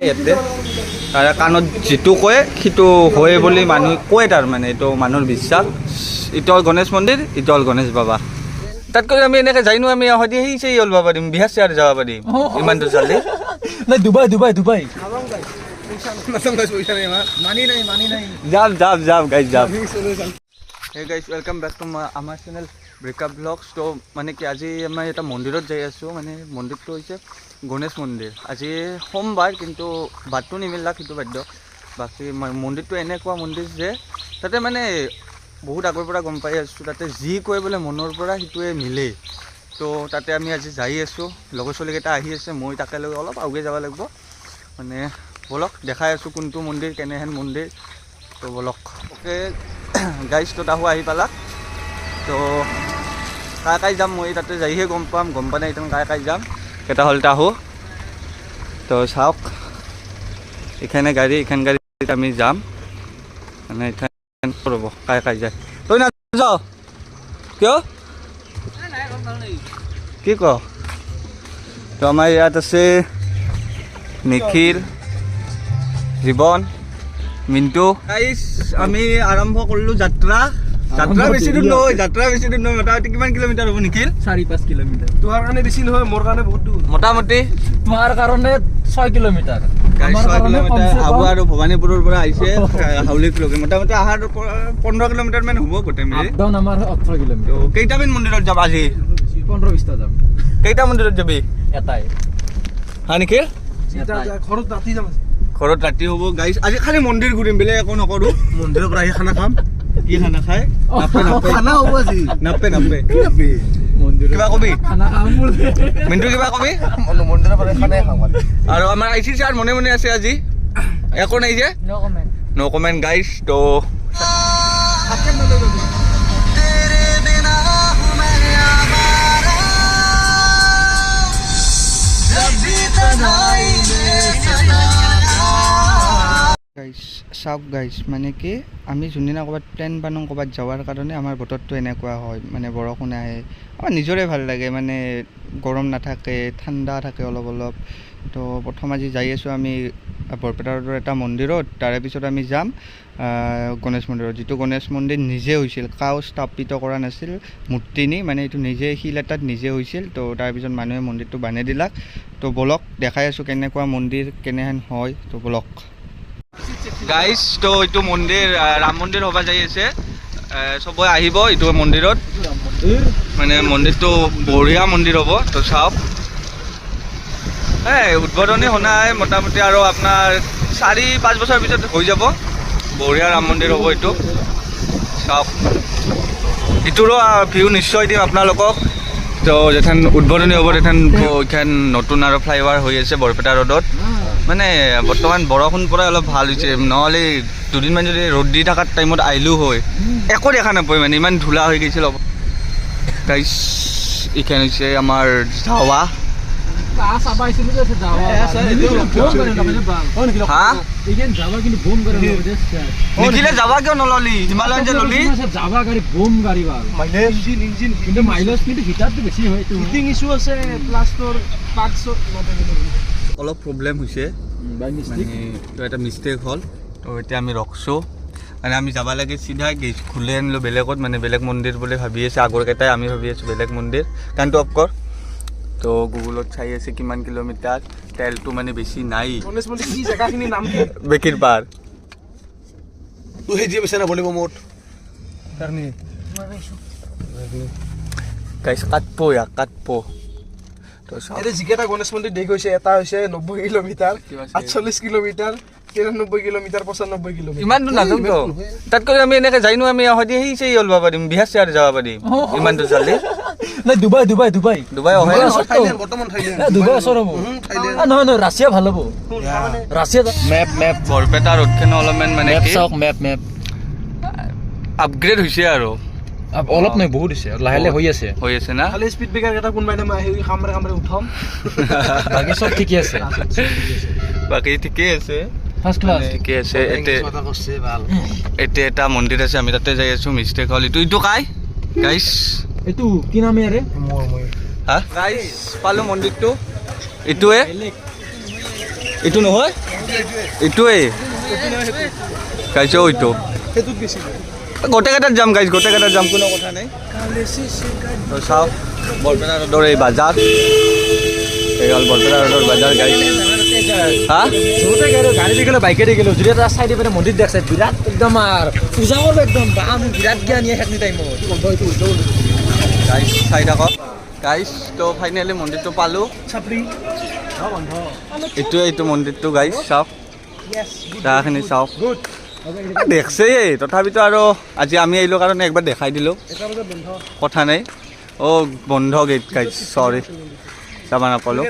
ইয়াতে তাৰে কাণত যিটো কয় সিটো হয় বুলি মানুহে কয়, তাৰমানে এইটো মানুহৰ বিশ্বাস। ইটো হ'ল গণেশ মন্দিৰ, ইটো হ'ল গণেশ বাবা। তাতকৈ আমি এনেকৈ যাইনো আমি হয়তো সেই হ'ল যাব পাৰিম, বিহাৰ চিহাৰ যাব পাৰিম ইমানটো চালি। নাই ডুবাই যাম গাইজ যাম। Hey guys, welcome back to আমাৰ চেনেল ব্ৰেকআপ ব্লগছ। তো মানে কি আজি আমি এটা মন্দিৰত যাই আছোঁ, মানে মন্দিৰটো হৈছে গণেশ মন্দিৰ। আজি সোমবাৰ কিন্তু বাটটো নিমিলাক, সেইটো বাধ্য। বাকী মন্দিৰটো এনেকুৱা মন্দিৰ যে তাতে মানে বহুত আগৰ পৰা গম পাই আছোঁ, তাতে যি কয় বোলে মনৰ পৰা সেইটোৱে মিলেই। তো তাতে আমি আজি যাই আছোঁ, লগৰ ছোৱালীকেইটা আহি আছে, মই তাকে লৈ অলপ আগুৱাই যাব লাগিব। মানে বলক দেখাই আছোঁ কোনটো মন্দিৰ, কেনেহেন মন্দিৰ। তো বলক অ'কে গাইজ। তো তাহো আহি পালাক। তো কাই যাম মই তাতে যাইহে গম পাম, গম পোৱা নাই এতিয়া কাই যাম। কেইটা হ'ল তাহো। তো চাওক এইখানে গাড়ী, এইখান গাড়ীত আমি যাম, মানে এইখান ৰ'ব কাই যায়। তই নাযাওঁ কিয় কি ক? তো আমাৰ ইয়াত আছে নিখিল, জীৱন, মিণ্টু। গাইজ আমি আৰম্ভ কৰিলোঁ যাত্ৰা। বেছি দূৰ নহয়, মোটামুটি কিমান কিলোমিটাৰ হ'ব নিখিল? 4-5 কিলোমিটাৰ। তোমাৰ কাৰণে বেছি নহয়, মোৰ কাৰণে বহুত দূৰ। মোটামুটি তোমাৰ কাৰণে 6 কিলোমিটাৰ। 6 কিলোমিটাৰ। আবু আৰু ভৱানীপুৰৰ পৰা আহিছে হাউলিকলৈকে মোটামুটি অহাৰ 15 কিলোমিটাৰ মান হ'ব গোটেই মিলি। আপডাউন আমাৰ 18 কিলোমিটাৰ। কেইটামান মন্দিৰত যাবা আজি? 15-20টা যাম। কেইটা মন্দিৰত যাবি? এটাই। হয় নিখিল? ঘৰত ৰাতি যাম। ঘৰত ৰাতি হ'ব গাইজ। আজি খালি মন্দিৰ ঘূৰিম, বেলেগ একো নকৰোঁ। মন্দিৰৰ পৰা আহি খানা খাম। কি খানা খায়? খানা হ'ব আজি। নাপে মন্দিৰ কিবা কবি? খানা খাম বুলি মিণ্টু কিবা কবি? মন্দিৰৰ পৰা খানাই খাম আৰু আমাৰ আই চি ছাৰ মনে আছে আজি, একো নাই যে নো কমেণ্ট গাইজ। তো চাওক গাইজ, মানে কি আমি যোনদিনা ক'ৰবাত প্লেন বানাওঁ ক'ৰবাত যাৱাৰ কাৰণে আমাৰ বতৰটো এনেকুৱা হয়, মানে বৰষুণ আহে, আমাৰ নিজৰে ভাল লাগে, মানে গৰম নাথাকে, ঠাণ্ডা থাকে অলপ অলপ। তো প্ৰথম আজি যাই আছোঁ আমি বৰপেটা ৰোডৰ এটা মন্দিৰত, তাৰে পিছত আমি যাম গণেশ মন্দিৰত, যিটো গণেশ মন্দিৰ নিজে হৈছিল, কাও স্থাপিত কৰা নাছিল মূৰ্তি নি, মানে এইটো নিজে শিল এটাত নিজে হৈছিল। তো তাৰপিছত মানুহে মন্দিৰটো বানাই দিলাক। তো বলক দেখাই আছোঁ কেনেকুৱা মন্দিৰ, কেনেহেন হয়। তো বলক গাইজ। তো এইটো মন্দিৰ ৰাম মন্দিৰ হ'ব যাই আছে, চবেই আহিব এইটো মন্দিৰত, মানে মন্দিৰটো বঢ়িয়া মন্দিৰ হ'ব। তো চাওক উদ্বোধনী শুনাই মোটামুটি আৰু আপোনাৰ 4-5 বছৰ পিছত হৈ যাব, বঢ়িয়া ৰাম মন্দিৰ হ'ব এইটো। চাওক এইটোৰো ভিউ নিশ্চয় দিম আপোনালোকক। তো যেথান উদ্বোধনী হ'ব তেথান এইখান নতুন আৰু ফ্লাইঅভাৰ হৈ আছে বৰপেটা ৰোডত। মানে বৰ্তমান বৰষুণ পৰাই অলপ ভাল হৈছে, নহ'লে দুদিনমান যদি ৰ'দ দি থকাৰ টাইমত আহিলোঁ হয় একো দেখা নাপায়, মানে ইমান ধূলা হৈ গৈছিল। গাইজ এইখান হৈছে আমাৰ ধাৱা। নিখিলে যাবা কিয় নললি? হিমালয়ন যে ললি যাবা গাড়ী বুম গাড়ী ভাল, কিন্তু মাইলেজ কিন্তু হিটাৰটো বেছি হয়। হিটিং ইছ্যু আছে, প্লাছৰ পাৰ্টছত অলপ প্ৰব্লেম হৈছে, তো এটা মিষ্টেক হ'ল। তো এতিয়া আমি ৰখছোঁ, মানে আমি যাব লাগে চিধা গেট খুলে আনিলোঁ বেলেগত, মানে বেলেগ মন্দিৰ বুলি ভাবি আছে আগৰকেইটাই, আমি ভাবি আছোঁ বেলেগ মন্দিৰ। কাৰেণ্টটো অফ কৰ। তো গুগলত চাই আছে কিমান কিলোমিটাৰ, তেলটো মানে বেছি নাই। গণেশ মন্দিৰ কি জেগাখিনিৰ নাম কি? বেকিৰ পাৰ। তোৰ সেই দিয়ে বেছি নবনিব মোত কাৰণে গাইছ কাটব ইয়াক কাটব। তো এতিয়া যিকেইটা গণেশ মন্দিৰ দেখ হৈছে, এটা হৈছে 90 কিলোমিটাৰ, 48 কিলোমিটাৰ, 93 কিলোমিটাৰ, 95 কিলোমিটাৰ। ইমান দূৰ নাযাওঁ তো, তাতকৈ আমি এনেকৈ যাইনো আমি হয়তো সেই হ'ল যাব পাৰিম, বিহাৰ চিহাৰ যাব পাৰিম ইমান দূৰ চালি। নাই ডুবাই বৰ্তমান থাইলেণ্ড ডুবাই ওচৰ হ'ব। নহয় ৰাছিয়া ভাল হ'ব, ৰাছিয়া। মেপ বৰপেটা ৰোডখন অলপমান মানে মেপ আপগ্ৰেড হৈছে আৰু অলপ নহয় বহুত হৈছে, লাহে লাহে হৈ আছে না। খালি স্পীড ব্ৰেকাৰ এটা কোনোবাই নাম আহি কামৰে উঠাম, বাকী চব ঠিকে আছে। বাকী ঠিকেই আছে, ফাৰ্ষ্ট ক্লাছ ঠিকে আছে। এতিয়া এটা মন্দিৰ আছে, আমি তাতে যাই আছোঁ, মিষ্টেক হ'ল। এইটো কাই গাইছ, এইটো কি নাম ইয়াৰে? হা গাইছ পালোঁ মন্দিৰটো, এইটোৱে এইটো নহয়। এইটোৱে গাইছ এইটো সেইটোত বেছি গোটেইকেইটাত যাম গাইছ গোটেইকেইটাত যাম কোনো কথা নাই তো চাওক বৰপেটা ৰোডৰ এই বাজাৰ এই হ'ল বৰপেটা ৰোডৰ বাজাৰ গাইছ হা য'তে গাড়ী দি গ'লো বাইকে দি গ'লো যদি এটা চাইডে পিনে মন্দিৰ দেখছে বিৰাট একদম আৰু পূজা কৰিব একদম বা আমি বিৰাট জ্ঞানী সেইখিনি টাইমত গাইছ চাই থাকক গাইছ তো ফাইনেলি মন্দিৰটো পালোঁ এইটো মন্দিৰটো গাইছ চাওক জাগাখিনি চাওক দেখছেই তথাপিতো আৰু আজি আমি আহিলোঁ কাৰণে একবাৰ দেখাই দিলোঁ কথা নাই অ' বন্ধ গেট গাইছ চৰি যাব নাপালোঁ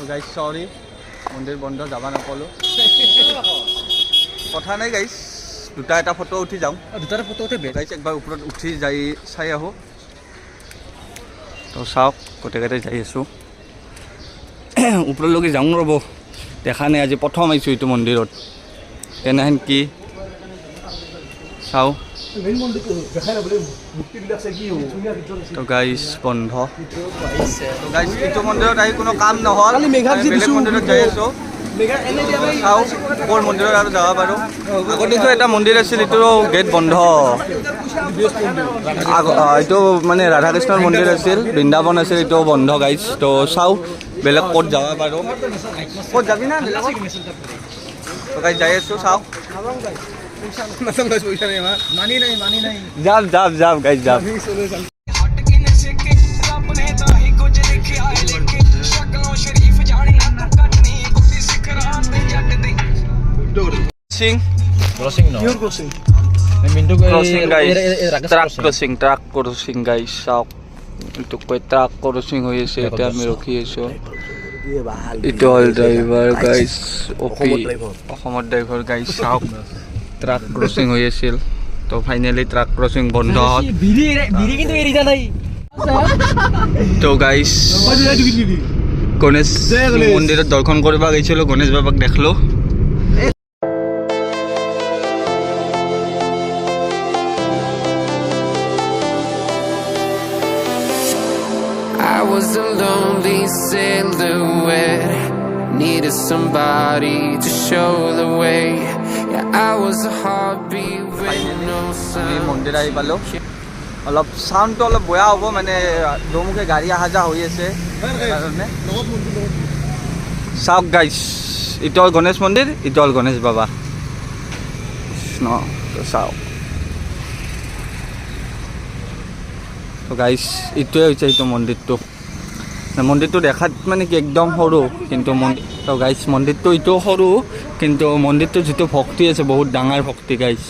গাইছ চৰি মন্দিৰ বন্ধ যাব নাপালোঁ কথা নাই গাইছ দুটা এটা ফটো উঠি যাওঁ দুটাৰে ফটো উঠে গাইছ একবাৰ ওপৰত উঠি যাই চাই আহোঁ তো চাওক গোটেইকেইটাই যাই আছোঁ ওপৰলৈকে যাওঁ ৰ'ব দেখা নাই আজি প্ৰথম আহিছোঁ এইটো মন্দিৰত তেনেহেন কি চাওঁ তো গাইছ বন্ধ তো গাইছ এইটো মন্দিৰত আহি কোনো কাম নহ'ল বেলেগ মন্দিৰত যাই আছোঁ চাওঁ ক'ৰ মন্দিৰত আৰু যাব পাৰোঁ আগতেতো এটা মন্দিৰ আছিল এইটো গেট বন্ধ এইটো মানে ৰাধা কৃষ্ণৰ মন্দিৰ আছিল বৃন্দাবন আছিল এইটো বন্ধ গাইছ তো চাওঁ বেলেগ ক'ত যাব পাৰোঁ ক'ত যাবি না তো গাইছ যাই আছোঁ চাওঁ যাম গাইছ যাম ট্ৰাক ক্ৰচিং গাইছ চাওক এইটো কৈ ট্ৰাক ক্ৰচিং হৈ আছে এতিয়া আমি ৰখি আছোঁ এইটো হ'ল ড্ৰাইভাৰ গাইছ অসমত ড্ৰাইভাৰ গাইছ চাওক ট্ৰাক ক্ৰচিং হৈ আছিল তো ফাইনেলি ট্ৰাক ক্ৰচিং বন্ধ হ'ল তো গাইছ গণেশ মন্দিৰত দৰ্শন কৰিব গৈছিলোঁ গণেশ বাবাক দেখিলোঁ I was a lonely silhouette, needed somebody to show the way. Yeah, I was a heartbeat with no আমি sound. মন্দিৰ আহি পালোঁ অলপ চাউণ্ডটো অলপ বেয়া হ'ব মানে দুমুখে গাড়ী অহা যোৱা হৈ আছে কাৰণে চাওক গাইছ এইটো হ'ল গণেশ মন্দিৰ এইটো হ'ল গণেশ বাবা কৃষ্ণ তো চাওক তো গাইছ এইটোৱে হৈছে এইটো মন্দিৰটো দেখাত মানে কি একদম সৰু কিন্তু তো গাইছ মন্দিৰটো এইটো সৰু কিন্তু মন্দিৰটো যিটো ভক্তি আছে বহুত ডাঙৰ ভক্তি গাইছ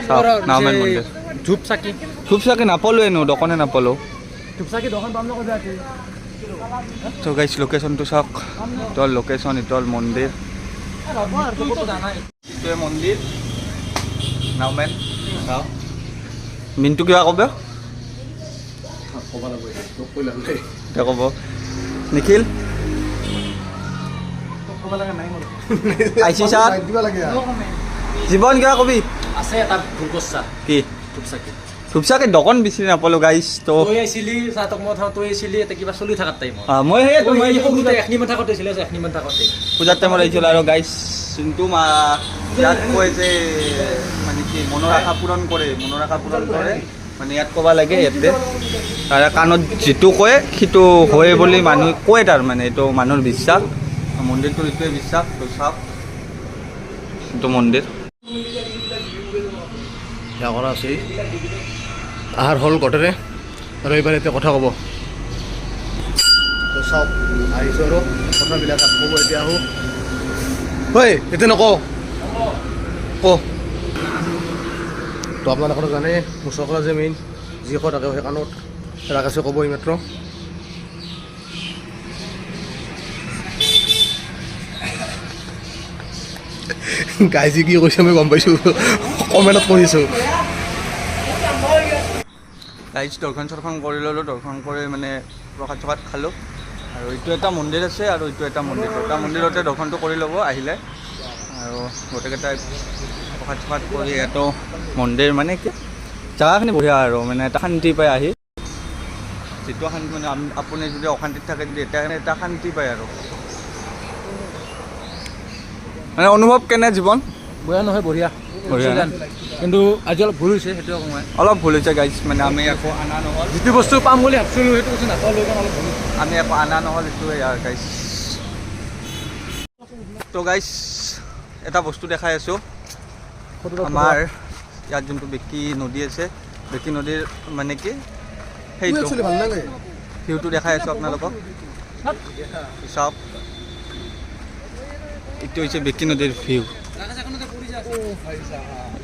চাওক নাওমেন মন্দিৰ ধূপ চাকি নাপালোঁ এনো দোকানে নাপালোঁ ধূপ চাকি দোকান পাম ন তো গাইছ লোকেশ্যনটো চাওক এইটো হ'ল লোকেশ্যন এইটো হ'ল মন্দিৰ এইটোৱে মন্দিৰ নাওমেন চাওক মিনটো কিবা ক'ব এতিয়া ক'ব নিখিল আইচি ছাৰ জীৱন কিবা কবি আছে এটা ভুল কৰছা কি ধূপ চাকি ধূপচাকি দোকান বিচাৰি নাপালোঁ গাইছ তো তই আহিছিলি চাহতক মই তই আহিছিলি এটা কিবা চলি থকাৰ টাইমত মই সেই সৰুতে এখনিমান থাকোঁতে আছিলে এখনিমান থাকোঁতে পূজাৰ টাইমত আহিছিলোঁ আৰু গাইছ যোনটো ইয়াত কয় যে মানে কি মনৰ আশা পূৰণ কৰে মানে ইয়াত ক'ব লাগে ইয়াতে তাৰে কাণত যিটো কয় সেইটো হয় বুলি মানুহে কয় তাৰমানে এইটো মানুহৰ বিশ্বাস মন্দিৰটোৰ এইটোৱে বিশ্বাস তো চাওক এইটো মন্দিৰ কৰা আছে আহাৰ হ'ল গোটেৰে আৰু এইবাৰ এতিয়া কথা ক'ব চাওক আহিছোঁ আৰু কথাবিলাক ক'ব এতিয়া আহোঁ ঐ এতিয়া নকওঁ ক তো আপোনালোকে জানে মুছকৰা যে মেইন যি কয় তাকে সেই কাণত ৰাকেশে ক'ব এইমাত্ৰ গাইজি কি কৈছে মই গম পাইছোঁ কমেণ্টত পঢ়িছোঁ গাইজ দৰ্শন কৰি ল'লোঁ দৰ্শন কৰি মানে প্ৰসাদ চসাদ খালোঁ আৰু এইটো এটা মন্দিৰ আছে আৰু এইটো এটা মন্দিৰতে দৰ্শনটো কৰি ল'ব আহিলে আৰু গোটেইকেইটাই প্ৰসাদ চসাদ কৰি ইয়াতো মন্দিৰ মানে কি জেগাখিনি বঢ়িয়া আৰু মানে এটা শান্তি পাই আহি যিটো শান্তি মানে আপুনি যদি অশান্তিত থাকে যদি এটা শান্তি পায় আৰু মানে অনুভৱ কেনে জীৱন বেয়া নহয়, বঢ়িয়া বঢ়িয়া না? কিন্তু আজি অলপ ভুল হৈছে, সেইটো সময় অলপ ভুল হৈছে গাইজ, মানে আমি একো অনা নহ'ল, যিটো বস্তু পাম বুলি ভাবিছিলোঁ সেইটো বস্তু নাপালোঁ, সেইকাৰণে অলপ ভুল হৈছে। আমি একো অনা নহ'ল, এইটোৱে ইয়াৰ গাইজ। তো গাইজ এটা বস্তু দেখাই আছোঁ, আমাৰ ইয়াত যোনটো বেকি নদী আছে, বেকি নদীৰ মানে কি সেইটো ভাল লাগে ভিউটো দেখাই আছোঁ আপোনালোকক, চাওক এইটো হৈছে বেকি নদীৰ ভিউ,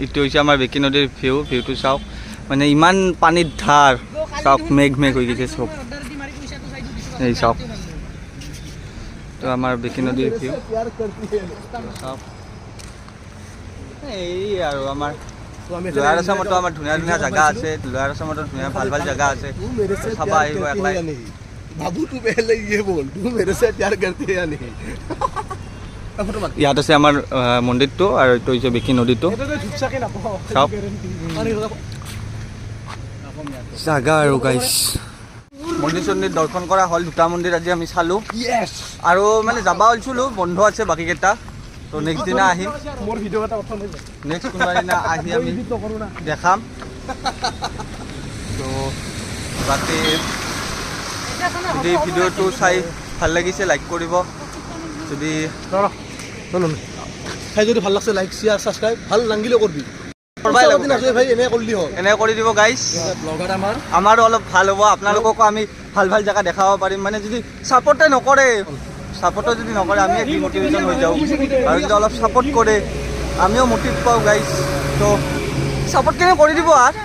এইটো হৈছে আমাৰ বেকি নদীৰ ভিউটো চাওক, মানে ইমান পানীত ধাৰ, চাওক মেঘ হৈ গৈছে চব, এই চাওক তো আমাৰ বেকি নদীৰ ভিউ চাওক। এই আৰু আমাৰ লোৱাৰ আছামতো আমাৰ ধুনীয়া ধুনীয়া জেগা আছে, লোৱাৰ আছামতো ধুনীয়া ভাল ভাল জেগা আছে, চাবা আহিব একলাই। बाबू तू पहले ये बोल तू मेरे से प्यार करती है या नहीं ইয়াত আছে আমাৰ মন্দিৰটো আৰু এইটো হৈছে বেকি নদীটো, চাওক জাগা আৰু গাইছ। মন্দিৰ চন্দিৰ দৰ্শন কৰা হ'ল, দুটা মন্দিৰ আজি আমি চালোঁ আৰু মানে যাবা ওলছিলোঁ, বন্ধ আছে বাকীকেইটা, তো নেক্সট দিনা আহিম, मोर वीडियो का ऑप्शन है নেক্সট কোনোবা দিনা আহি আমি দেখাম। তো বাকী যদি ভিডিঅ'টো চাই ভাল লাগিছে লাইক কৰিব, যদি খাই যদি ভাল লাগছে লাইক শেয়ার সাবস্ক্রাইব ভাল নাঙ্গিলে করবি করবাই লাগব ভাই এনে করলি হয় এনে কৰি দিব গাইজ, ব্লগাৰ আমাৰ আমাৰো অলপ ভাল হ'ব, আপোনালোককো আমি ভাল ভাল জেগা দেখাব পাৰিম। মানে যদি ছাপোৰ্টে নকৰে, ছাপোৰ্টো যদি নকৰে আমি ডিম'টিভেশ্যন হৈ যাওঁ, আৰু যদি অলপ ছাপোৰ্ট কৰে আমিও মটিভ পাওঁ গাইজ। তো ছাপোৰ্ট কেনে কৰি দিব আৰু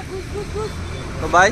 তো বাই।